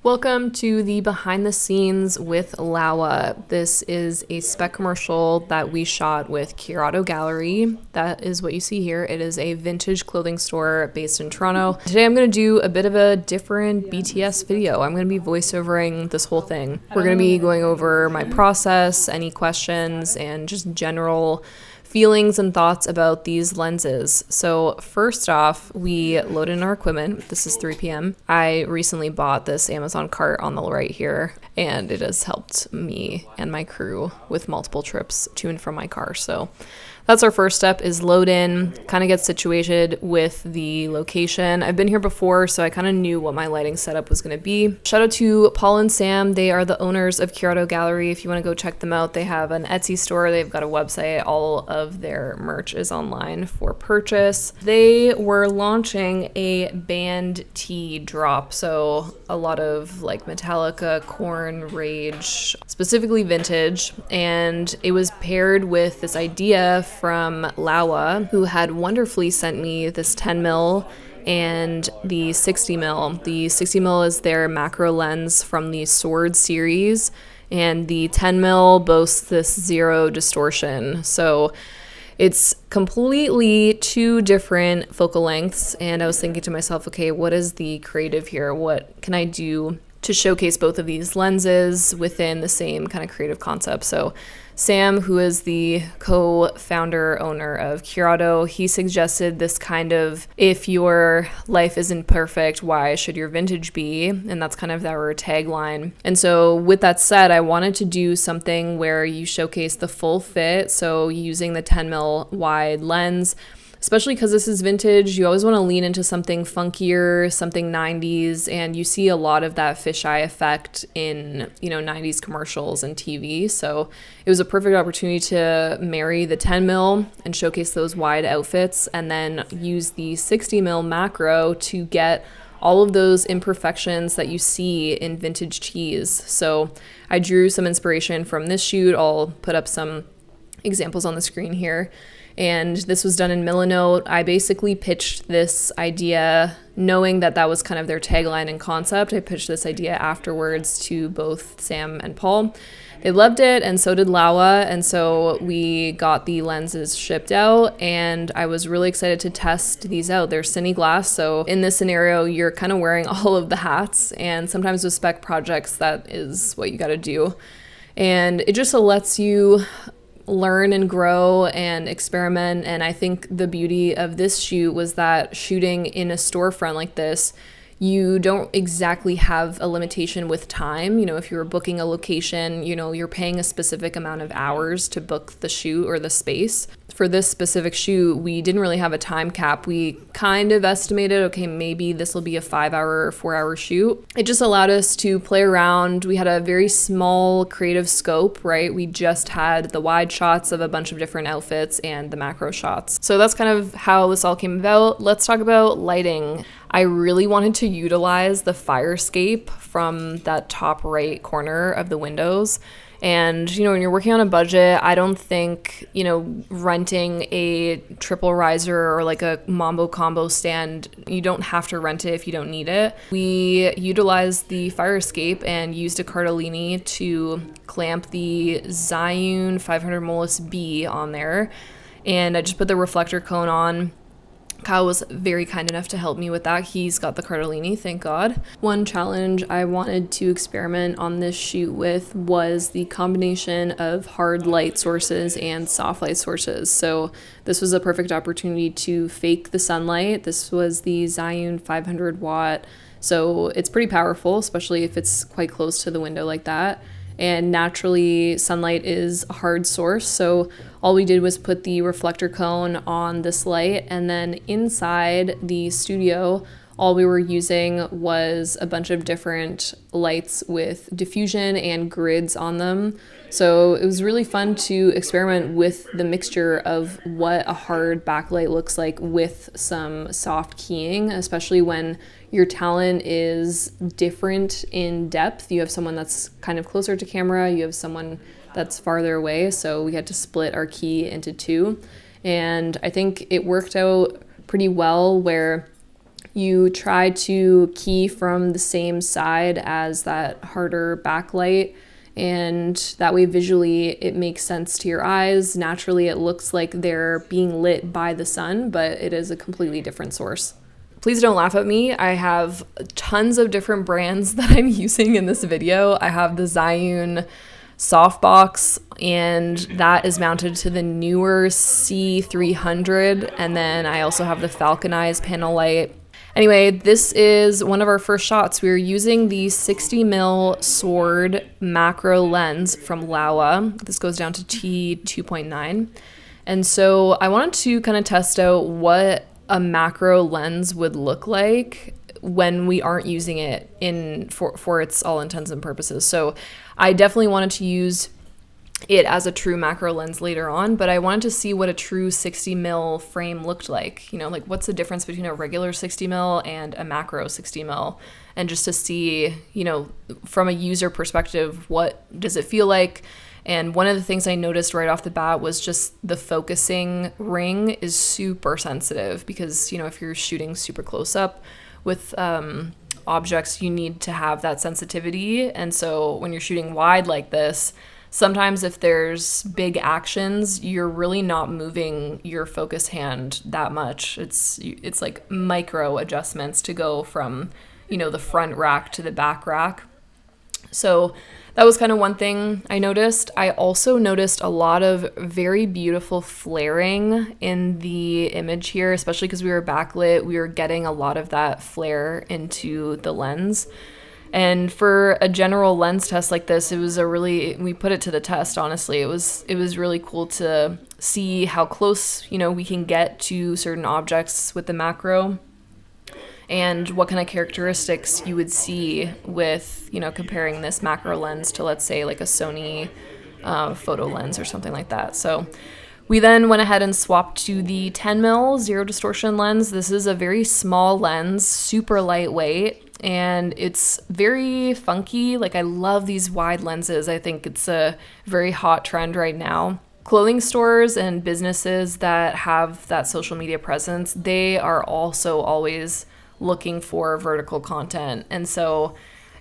Welcome to the behind the scenes with Laowa. This is a spec commercial that we shot with Zero-D Gallery. That is what you see here. It is a vintage clothing store based in Toronto. Today I'm going to do a bit of a different BTS video. I'm going to be voiceovering this whole thing. We're going to be going over my process, any questions, and just general feelings and thoughts about these lenses. So first off, we load in our equipment. This is 3 p.m. I recently bought this Amazon cart on the right here, and it has helped me and my crew with multiple trips to and from my car. So that's our first step, is load in, kind of get situated with the location. I've been here before, so I kind of knew what my lighting setup was going to be. Shout out to Paul and Sam. They are the owners of Zero-D Gallery. If you want to go check them out, they have an Etsy store. They've got a website. All of their merch is online for purchase. They were launching a band tee drop, so a lot of like Metallica, Korn, Rage, specifically vintage, and it was paired with this idea from Laowa, who had wonderfully sent me this 10mm and the 60mm. The 60mm is their macro lens from the Sword series, and the 10mm boasts this zero distortion. So it's completely two different focal lengths, and I was thinking to myself, okay, what is the creative here? What can I do to showcase both of these lenses within the same kind of creative concept? So Sam, who is the co-founder owner of Zero-D, he suggested this kind of, if your life isn't perfect, why should your vintage be? And that's kind of our tagline. And so with that said, I wanted to do something where you showcase the full fit. So using the 10mm wide lens, especially because this is vintage, you always want to lean into something funkier, something 90s, and you see a lot of that fisheye effect in, 90s commercials and TV. So it was a perfect opportunity to marry the 10mm and showcase those wide outfits, and then use the 60mm macro to get all of those imperfections that you see in vintage tees. So I drew some inspiration from this shoot. I'll put up some examples on the screen here. And this was done in Millinote. I basically pitched this idea knowing that that was kind of their tagline and concept. I pitched this idea afterwards to both Sam and Paul. They loved it, and so did Laowa, and so we got the lenses shipped out, and I was really excited to test these out. They're cine glass, so in this scenario, you're kind of wearing all of the hats, and sometimes with spec projects, that is what you gotta do. And it just lets you learn and grow and experiment. And I think the beauty of this shoot was that shooting in a storefront like this, you don't exactly have a limitation with time. If you were booking a location, you're paying a specific amount of hours to book the shoot or the space. For this specific shoot, we didn't really have a time cap. We kind of estimated, okay, maybe this will be a 5-hour or 4-hour shoot. It just allowed us to play around. We had a very small creative scope, right? We just had the wide shots of a bunch of different outfits and the macro shots. So that's kind of how this all came about. Let's talk about lighting. I really wanted to utilize the fire escape from that top right corner of the windows. And, when you're working on a budget, I don't think, renting a triple riser or like a Mambo combo stand, you don't have to rent it if you don't need it. We utilized the fire escape and used a Cardellini to clamp the Zhiyun 500 Molus B on there. And I just put the reflector cone on. Kyle was very kind enough to help me with that. He's got the Cardellini, thank God. One challenge I wanted to experiment on this shoot with was the combination of hard light sources and soft light sources. So this was a perfect opportunity to fake the sunlight. This was the Zhiyun 500 watt. So it's pretty powerful, especially if it's quite close to the window like that. And naturally, sunlight is a hard source, so all we did was put the reflector cone on this light, and then inside the studio, all we were using was a bunch of different lights with diffusion and grids on them. So it was really fun to experiment with the mixture of what a hard backlight looks like with some soft keying, especially when your talent is different in depth. You have someone that's kind of closer to camera, you have someone that's farther away, so we had to split our key into two. And I think it worked out pretty well where You try to key from the same side as that harder backlight, and that way visually it makes sense to your eyes. Naturally, it looks like they're being lit by the sun, but it is a completely different source. Please don't laugh at me. I have tons of different brands that I'm using in this video. I have the Zhiyun softbox, and that is mounted to the newer C300, and then I also have the Falconized panel light. Anyway, this is one of our first shots. We were using the 60mm sword macro lens from Laowa. This goes down to T2.9. And so I wanted to kind of test out what a macro lens would look like when we aren't using it for its all intents and purposes. So I definitely wanted to use it as a true macro lens later on, but I wanted to see what a true 60mm frame looked like. You know, like what's the difference between a regular 60mm and a macro 60mm, and just to see, you know, from a user perspective, what does it feel like? And one of the things I noticed right off the bat was just the focusing ring is super sensitive, because, you know, if you're shooting super close up with objects, you need to have that sensitivity. And so when you're shooting wide like this, sometimes if there's big actions, you're really not moving your focus hand that much. It's like micro adjustments to go from, you know, the front rack to the back rack. So that was kind of one thing I noticed. I also noticed a lot of very beautiful flaring in the image here, especially because we were backlit. We were getting a lot of that flare into the lens. And for a general lens test like this, we put it to the test, honestly. It was really cool to see how close, you know, we can get to certain objects with the macro, and what kind of characteristics you would see with, you know, comparing this macro lens to, let's say, like a Sony photo lens or something like that. So we then went ahead and swapped to the 10mm zero distortion lens. This is a very small lens, super lightweight, and it's very funky. Like, I love these wide lenses. I think it's a very hot trend right now. Clothing stores and businesses that have that social media presence, they are also always looking for vertical content. And so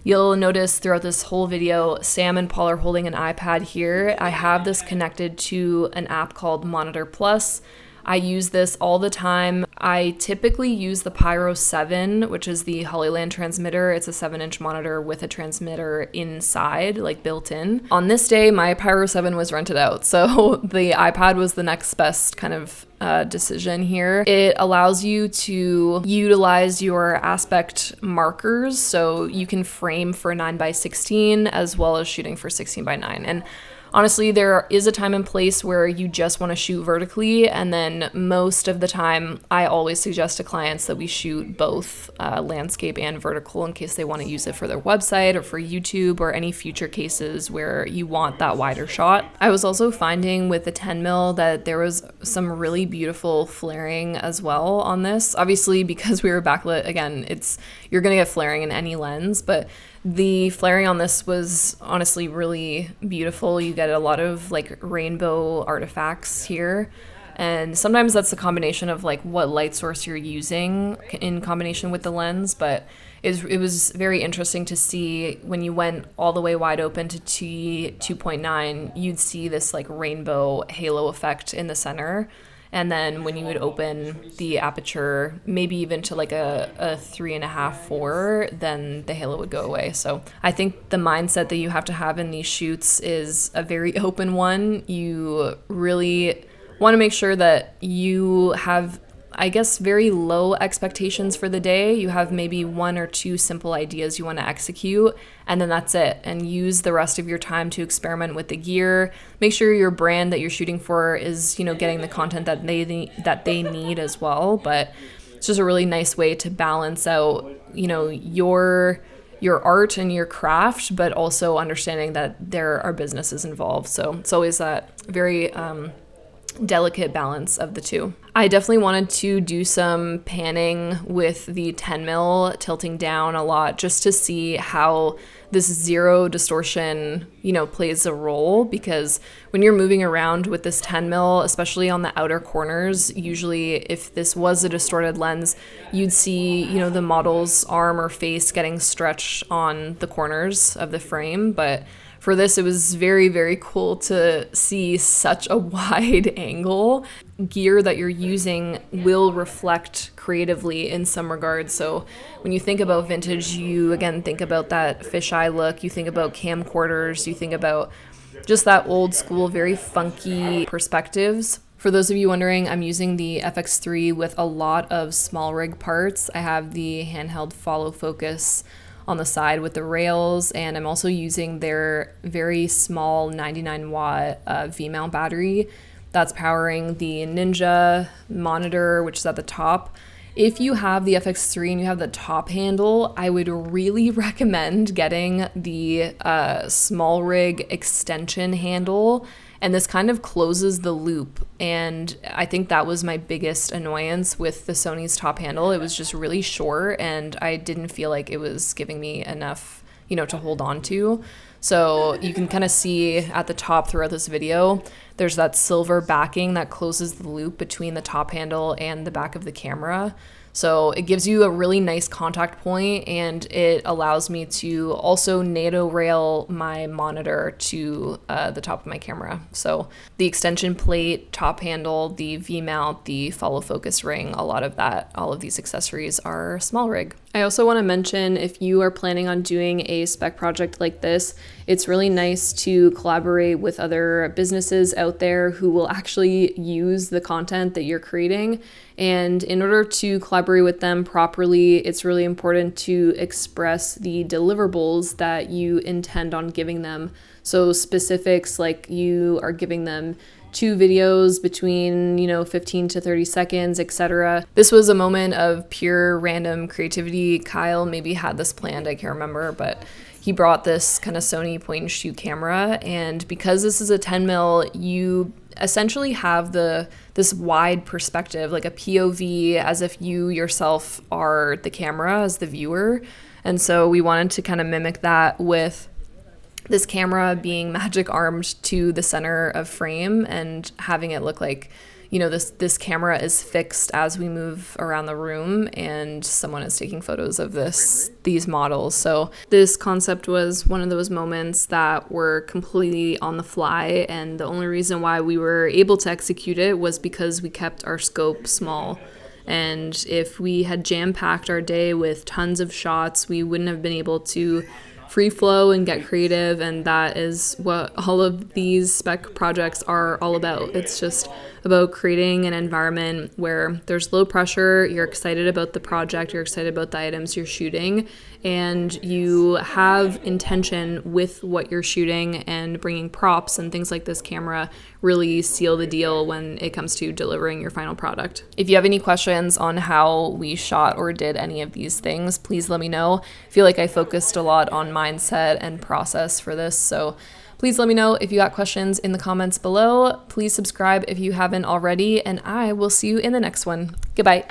you'll notice throughout this whole video, Sam and Paul are holding an iPad here. I have this connected to an app called Monitor Plus. I use this all the time. I typically use the Pyro 7, which is the Hollyland transmitter. It's a 7-inch monitor with a transmitter inside, like built in. On this day, my Pyro 7 was rented out, so the iPad was the next best kind of decision here. It allows you to utilize your aspect markers, so you can frame for 9:16 as well as shooting for 16:9. And honestly, there is a time and place where you just want to shoot vertically, and then most of the time, I always suggest to clients that we shoot both landscape and vertical in case they want to use it for their website or for YouTube or any future cases where you want that wider shot. I was also finding with the 10mm that there was some really beautiful flaring as well on this. Obviously, because we were backlit, again, you're going to get flaring in any lens, but the flaring on this was honestly really beautiful. You get a lot of like rainbow artifacts here. And sometimes that's a combination of like what light source you're using in combination with the lens. But it was very interesting to see when you went all the way wide open to T2.9, you'd see this like rainbow halo effect in the center. And then when you would open the aperture, maybe even to like a 3.5, 4, then the halo would go away. So I think the mindset that you have to have in these shoots is a very open one. You really want to make sure that you have, I guess, very low expectations for the day. You have maybe 1 or 2 simple ideas you want to execute, and then that's it. And use the rest of your time to experiment with the gear. Make sure your brand that you're shooting for is, you know, getting the content that they need as well. But it's just a really nice way to balance out, you know, your art and your craft, but also understanding that there are businesses involved. So it's always that very delicate balance of the two. I definitely wanted to do some panning with the 10mm, tilting down a lot, just to see how this zero distortion, plays a role, because when you're moving around with this 10mm, especially on the outer corners, usually if this was a distorted lens, you'd see, the model's arm or face getting stretched on the corners of the frame. But for this, it was very, very cool to see such a wide angle. Gear that you're using will reflect creatively in some regards. So when you think about vintage, you again think about that fisheye look, you think about camcorders, you think about just that old school, very funky perspectives. For those of you wondering, I'm using the FX3 with a lot of small rig parts. I have the handheld follow focus on the side with the rails, and I'm also using their very small 99 watt V-mount battery that's powering the Ninja monitor, which is at the top. If you have the FX3 and you have the top handle, I would really recommend getting the small rig extension handle, and this kind of closes the loop. And I think that was my biggest annoyance with the Sony's top handle. It was just really short, and I didn't feel like it was giving me enough, to hold on to. So you can kind of see at the top throughout this video, there's that silver backing that closes the loop between the top handle and the back of the camera. So it gives you a really nice contact point, and it allows me to also NATO rail my monitor to the top of my camera. So the extension plate, top handle, the V-mount, the follow focus ring, all of these accessories are small rig. I also want to mention, if you are planning on doing a spec project like this, it's really nice to collaborate with other businesses out there who will actually use the content that you're creating. And in order to collaborate with them properly, it's really important to express the deliverables that you intend on giving them. So specifics like you are giving them 2 videos between, 15 to 30 seconds, etc. This was a moment of pure random creativity. Kyle maybe had this planned, I can't remember, but he brought this kind of Sony point and shoot camera, and because this is a 10mm, you essentially have this wide perspective, like a POV, as if you yourself are the camera as the viewer. And so we wanted to kind of mimic that with this camera being magic armed to the center of frame and having it look like, this camera is fixed as we move around the room and someone is taking photos of these models. So this concept was one of those moments that were completely on the fly, and the only reason why we were able to execute it was because we kept our scope small. And if we had jam-packed our day with tons of shots, we wouldn't have been able to free flow and get creative, and that is what all of these spec projects are all about. It's just about creating an environment where there's low pressure, you're excited about the project, you're excited about the items you're shooting, and you have intention with what you're shooting, and bringing props and things like this camera really seal the deal when it comes to delivering your final product. If you have any questions on how we shot or did any of these things, please let me know. I feel like I focused a lot on mindset and process for this, so please let me know if you got questions in the comments below. Please subscribe if you haven't already, and I will see you in the next one. Goodbye.